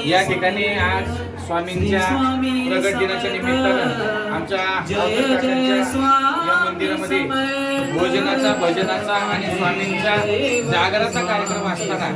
या ठिकाणी आज स्वामींच्या प्रगट दिनाच्या निमित्तानं आमच्या या मंदिरामध्ये भोजनाचा भजनाचा आणि स्वामींचा जागराचा कार्यक्रम असताना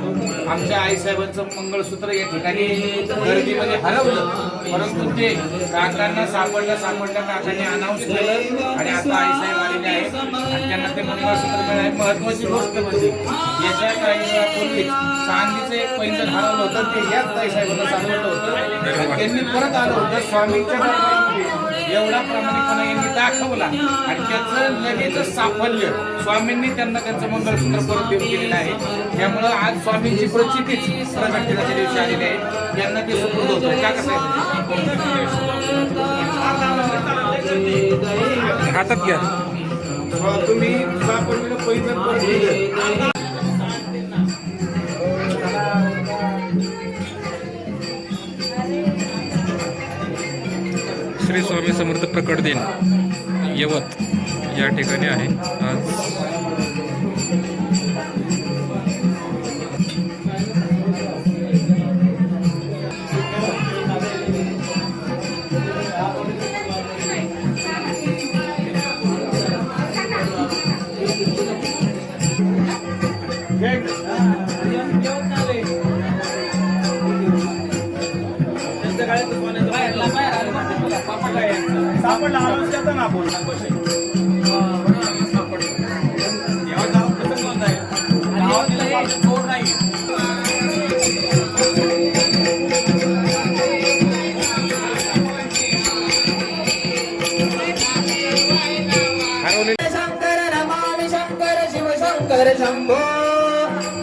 आमच्या आईसाहेबांचं मंगळसूत्र या ठिकाणी गर्दीमध्ये हरवलं, परंतु ते काकांना सापडलं काकांनी अनाऊन्स केलं आणि आता आईसाहेब आलेले आहेत आणि त्यांना ते मंगळसूत्र मिळाले. महत्वाची गोष्ट म्हणजे याच्या काही वेळापूर्वी चांदीचं एक पैंजण हरवलं होतं, ते याच आईसाहेबांना सापडलं होतं. त्यांनी परत आलं होतं स्वामींच्या दरबारामध्ये, एवढा प्रामाणिकपणा यांनी दाखवला आणि त्याचं लगेच साफल्य स्वामींनी त्यांना त्यांचं मंगळसूत्र परत देऊन केलेलं आहे. त्यामुळं आज स्वामींची प्रचितीच प्रगट दिनाच्या दिवशी आलेली आहे. यांना ते सुपूर्द होतं. का कसं आहे हातात घ्या तुम्ही सापडलेलं पैंजण परत दिलं. श्री स्वामी समर्थ प्रकट दिन यवत या ठिकाणी आहे आज. सापडला आलोच त्याचा ना आपण शंकर नमामि शंकर शिव शंकर शंभो,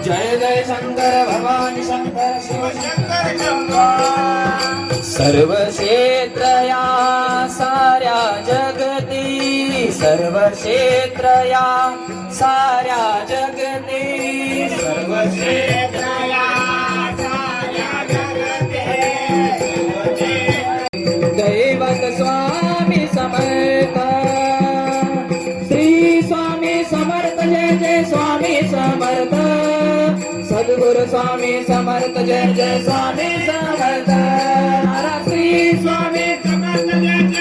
जय जय शंकर भवानी शंकर शिव शंकर शंभो. सर्व क्षेत्र या साऱ्या जगती, सर्व क्षेत्र या साऱ्या जगती, सर्व क्षेत्र या साऱ्या जगती. दैवत स्वामी समर्थ, श्री स्वामी समर्थ, जय जय स्वामी समर्थ. सद्गुरु स्वामी समर्थ, जय जय स्वामी समर्थ. श्री स्वामी समर्थ, जय